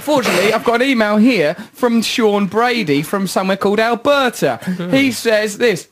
unfortunately, I've got an email here from Sean Brady from somewhere called Alberta. He says this.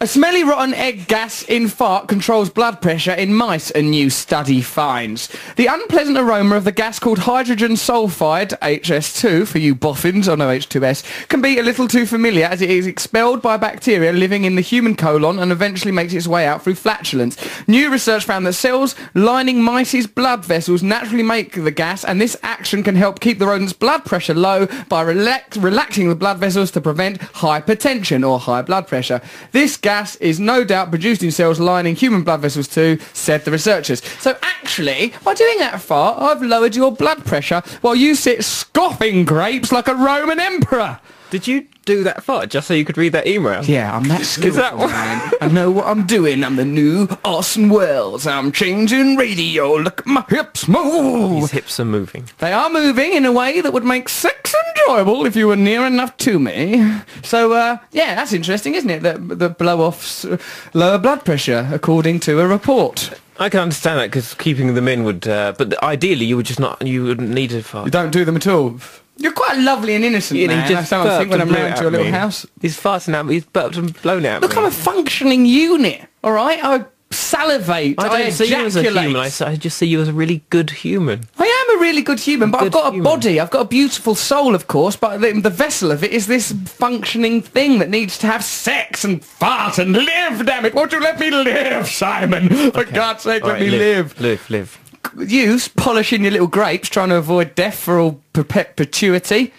A smelly rotten egg gas in fart controls blood pressure in mice, a new study finds. The unpleasant aroma of the gas called hydrogen sulfide, HS2 for you boffins, or no H2S, can be a little too familiar as it is expelled by bacteria living in the human colon and eventually makes its way out through flatulence. New research found that cells lining mice's blood vessels naturally make the gas, and this action can help keep the rodent's blood pressure low by relaxing the blood vessels to prevent hypertension or high blood pressure. This gas is no doubt produced in cells lining human blood vessels too, said the researchers. So actually, by doing that fart, I've lowered your blood pressure while you sit scoffing grapes like a Roman emperor. Did you do that fart just so you could read that email? Yeah, I'm that skillful, man. I know what I'm doing. I'm the new Orson Welles. I'm changing radio. Look at my hips move. His hips are moving. They are moving in a way that would make sex enjoyable if you were near enough to me. So, yeah, that's interesting, isn't it? That the blow-offs lower blood pressure, according to a report. I can understand that because keeping them in would... but ideally, you wouldn't need a fart. You don't do them at all. You're quite lovely and innocent, man. That's how I think when I'm round to your little house. He's farting at me. He's burped and blown at me. Look, I'm a functioning unit, all right? I salivate. I don't see you as a human. I just see you as a really good human. I am a really good human, but I've got a body. I've got a beautiful soul, of course, but the vessel of it is this functioning thing that needs to have sex and fart and live, damn it. Won't you let me live, Simon? For God's sake, let me live. Live. You polishing your little grapes, trying to avoid death for all perpetuity.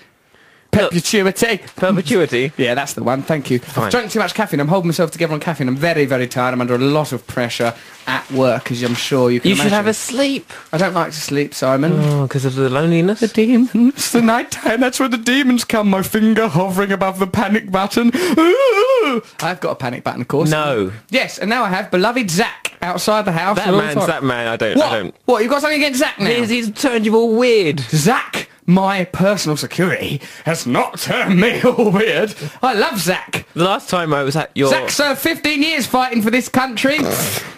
Perpetuity? Yeah, that's the one, thank you. Fine. I've drunk too much caffeine. I'm holding myself together on caffeine. I'm very, very tired. I'm under a lot of pressure at work, as I'm sure you can imagine. You should have a sleep. I don't like to sleep, Simon. Oh, because of the loneliness? The demons. The night time, that's where the demons come. My finger hovering above the panic button. Ooh. I've got a panic button, of course. No. Yes, and now I have beloved Zach outside the house. That man, I don't... What, you got something against Zach now? He's turned you all weird. Zach, my personal security, has not turned me all weird. I love Zach. The last time I was at your... Zach served 15 years fighting for this country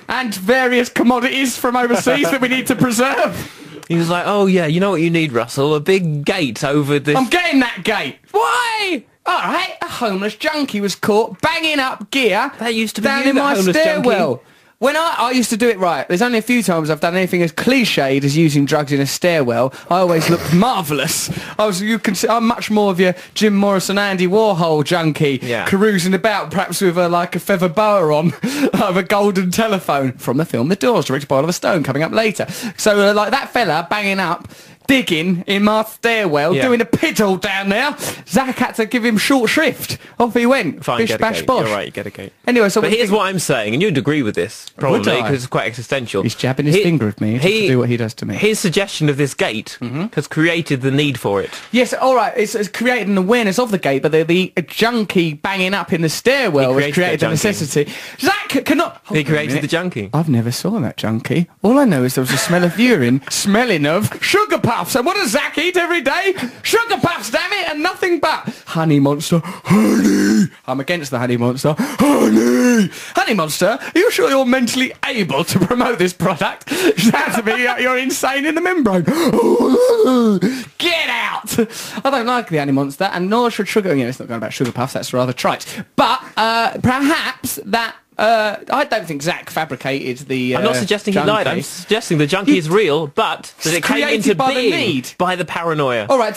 and various commodities from overseas that we need to preserve. He was like, oh yeah, you know what you need, Russell? A big gate over this... I'm getting that gate. Why? Alright, a homeless junkie was caught banging up gear that used to be down in my stairwell. Junkie. When I used to do it right, there's only a few times I've done anything as cliched as using drugs in a stairwell. I always looked marvellous. I'm much more of your Jim Morrison, Andy Warhol junkie, carousing about, perhaps with a feather boa on, of a golden telephone from the film The Doors, directed by Oliver Stone, coming up later. So like that fella banging up, digging in my stairwell, doing a piddle down there. Zach had to give him short shrift. Off he went. Fine, Bish, bash, bosh. You're right, you get a gate. Anyway, so... But here's what I'm saying, and you'd agree with this, probably, because it's quite existential. He's jabbing his finger at me to do what he does to me. His suggestion of this gate has created the need for it. Yes, all right, it's created an awareness of the gate, but the junkie banging up in the stairwell has created the necessity. Zach cannot... He created the junkie. I've never saw that junkie. All I know is there was a smell of urine smelling of sugar puffs. And what does Zach eat every day? Sugar puffs, damn it, and nothing but Honey Monster. Honey! I'm against the Honey Monster. Honey! Honey Monster, are you sure you're mentally able to promote this product? Sounds to me like you're insane in the membrane. Get out! I don't like the Honey Monster, and nor should sugar... it's not going about sugar puffs, that's rather trite. But perhaps that... I don't think Zach fabricated the I'm not suggesting junkie. He lied. I'm suggesting the junkie is real, but that it came into being by the paranoia. All right.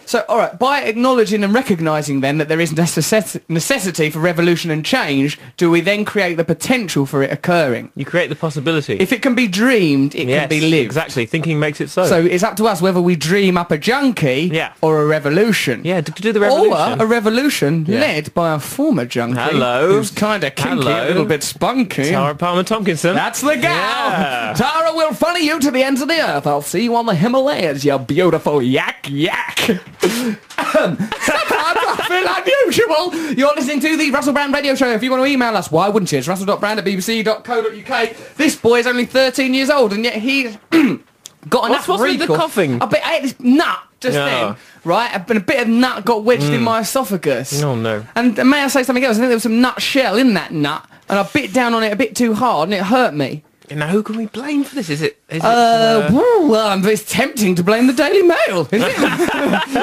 So, by acknowledging and recognising then that there is necessity for revolution and change, do we then create the potential for it occurring? You create the possibility. If it can be dreamed, it can be lived. Exactly. Thinking makes it so. So it's up to us whether we dream up a junkie or a revolution. Yeah, to do the revolution. Or a revolution led by a former junkie. Hello. Who's kind of kinky, a little bit spunky. Tara Palmer Tompkinson. That's the gal. Yeah. Tara will follow you to the ends of the earth. I'll see you on the Himalayas, you beautiful yak. Sometimes I feel unusual. You're listening to the Russell Brand Radio Show. If you want to email us, why wouldn't you? It's russell.brand@bbc.co.uk. This boy is only 13 years old, and yet he's got enough What's with the coughing? I ate this nut just then, right? And a bit of nut got wedged in my esophagus. Oh, no. And may I say something else? I think there was some nut shell in that nut, and I bit down on it a bit too hard, and it hurt me. Now, who can we blame for this? Well, it's tempting to blame the Daily Mail, isn't it?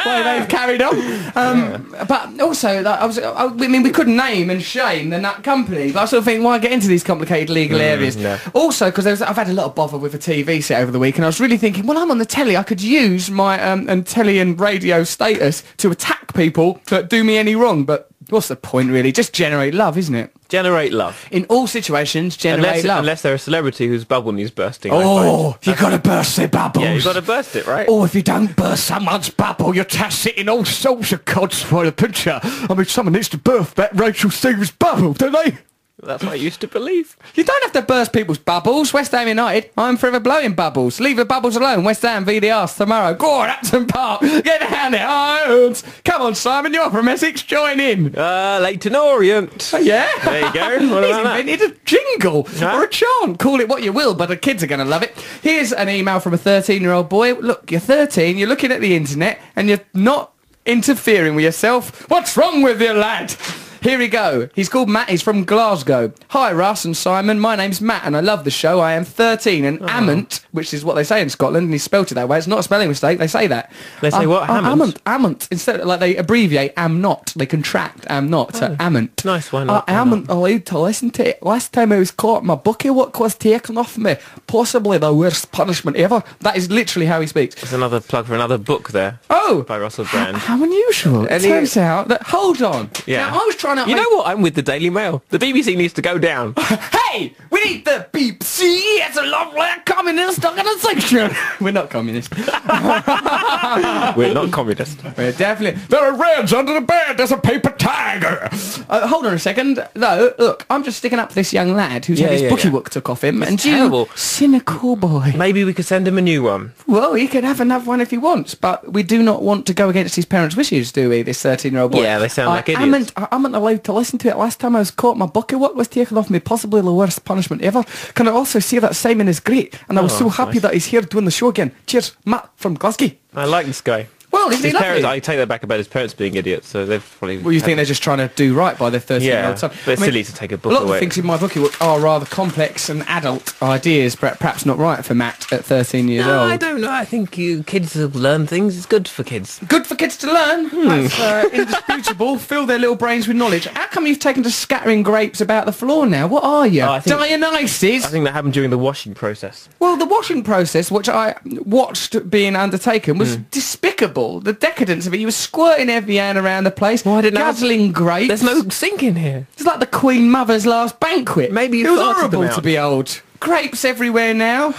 Well, they've carried on. But also, like, we couldn't name and shame the nut company, but I sort of think, why get into these complicated legal areas? No. Also, because I've had a lot of bother with a TV set over the week, and I was really thinking, well, I'm on the telly, I could use my telly and radio status to attack people that do me any wrong, but what's the point, really? Just generate love, isn't it? Generate love. In all situations, generate love. Unless they're a celebrity whose bubble needs bursting. Oh, you got to burst their bubbles. Yeah, you got to burst it, right? Oh, if you don't burst someone's bubble, you're tacit all sorts of cods for the picture. I mean, someone needs to burst that Rachel Stevens bubble, don't they? That's what I used to believe. You don't have to burst people's bubbles. West Ham United, I'm forever blowing bubbles. Leave the bubbles alone. West Ham v the Arse tomorrow. Go on, Upton Park. Get down there. Irons. Come on, Simon, you're from Essex. Join in. Leighton Orient. Yeah. There you go. What He's about invented a jingle or a chant. Call it what you will, but the kids are going to love it. Here's an email from a 13-year-old boy. Look, you're 13. You're looking at the internet and you're not interfering with yourself. What's wrong with you, lad? Here we go. He's called Matt. He's from Glasgow. Hi, Russ and Simon. My name's Matt, and I love the show. I am 13, and Amant, which is what they say in Scotland, and he spelt it that way. It's not a spelling mistake. They say that. They say what? Amant? Amant. Instead of, like, they abbreviate am not. They contract am not to Amant. Nice. Why not? I am allowed to listen to it. Last time I was caught, my bookie work was taken off me. Possibly the worst punishment ever. That is literally how he speaks. There's another plug for another book there. Oh! By Russell Brand. How unusual. It turns out that... Hold on. Yeah. Now, I was trying to... You know what? I'm with the Daily Mail. The BBC needs to go down. Hey! We need the BBC! It's a lovely communist organisation! We're not communist. We're not communist. We're definitely... There are reds under the bed! There's a paper tiger! Hold on a second. No, look, I'm just sticking up for this young lad who's had his bookie work took off him. It's terrible. Cynical boy. Maybe we could send him a new one. Well, he could have another one if he wants, but we do not want to go against his parents' wishes, do we, this 13-year-old boy? Yeah, they sound like idiots. I'm not allowed to listen to it. Last time I was caught, my bookie work was taken off me, possibly the worst punishment ever. Can I also say that Simon is great, and I was so happy that he's here doing the show again. Cheers, Matt from Glasgow. I like this guy. Well, his parents, I take that back about his parents being idiots, so they've probably... Well, you think they're just trying to do right by their 13-year-old son? But it's silly to take a book away. A lot of the things in my book are rather complex and adult ideas, perhaps not right for Matt at 13 years old. I don't know. I think kids will learn things. It's good for kids. Good for kids to learn? That's indisputable. Fill their little brains with knowledge. How come you've taken to scattering grapes about the floor now? What are you? Dionysus? I think that happened during the washing process. Well, the washing process, which I watched being undertaken, was despicable. The decadence of it. You were squirting Evian around the place, guzzling grapes. There's no sink in here. It's like the Queen Mother's last banquet. Maybe you It was farted horrible them out. to be old. Grapes everywhere now.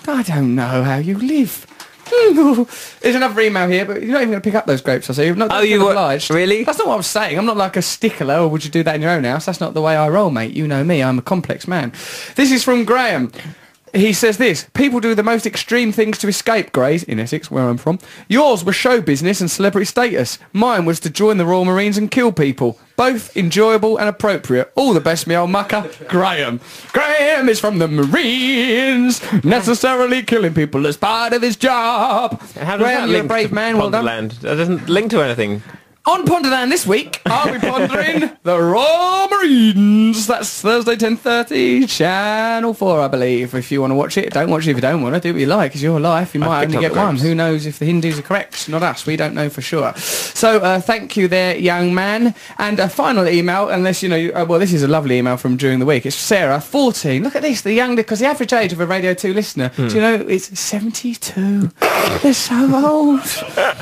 I don't know how you live. There's another email here, but you're not even going to pick up those grapes, I see. You've not obliged. Really? That's not what I was saying. I'm not like a stickler, or would you do that in your own house? That's not the way I roll, mate. You know me. I'm a complex man. This is from Graham. He says this: people do the most extreme things to escape, Grays, in Essex, where I'm from. Yours was show business and celebrity status. Mine was to join the Royal Marines and kill people. Both enjoyable and appropriate. All the best, me old mucker. Graham. Graham is from the Marines, necessarily killing people as part of his job. How does Graham, that you're a link brave to man, well done. Ponderland? That doesn't link to anything. On Ponderland this week, I'll be pondering the Royal Marines. That's Thursday, 10:30, Channel 4, I believe. If you want to watch it, don't watch it if you don't want to. Do what you like. It's your life. You might only get one. Who knows if the Hindus are correct? Not us. We don't know for sure. So thank you there, young man. And a final email, unless you know, well, this is a lovely email from during the week. It's Sarah, 14. Look at this, because the average age of a Radio 2 listener, do you know, it's 72. They're so old.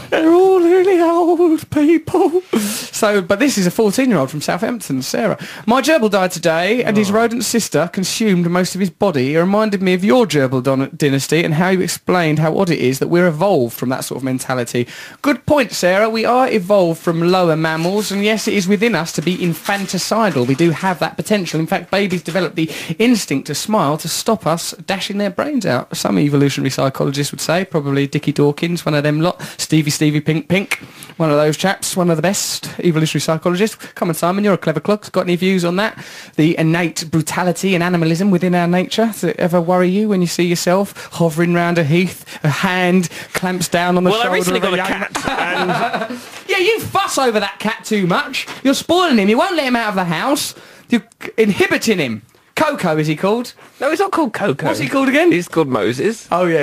They're all really old people. So, but this is a 14-year-old from Southampton, Sarah. My gerbil died today, and his rodent sister consumed most of his body. It reminded me of your gerbil dynasty and how you explained how odd it is that we're evolved from that sort of mentality. Good point, Sarah. We are evolved from lower mammals, and yes, it is within us to be infanticidal. We do have that potential. In fact, babies develop the instinct to smile to stop us dashing their brains out. Some evolutionary psychologists would say, probably Dickie Dawkins, one of them lot, Stevie Pink, one of those chaps, one of the best evolutionary psychologists. Come on, Simon, you're a clever clock. Got any views on that? The innate brutality and animalism within our nature. Does it ever worry you when you see yourself hovering round a heath, a hand clamps down on the shoulder? Well, I recently got a young... cat, and... Yeah, you fuss over that cat too much. You're spoiling him. You won't let him out of the house. You're inhibiting him. Coco, is he called? No, he's not called Coco. What's he called again? He's called Moses. Oh, yeah.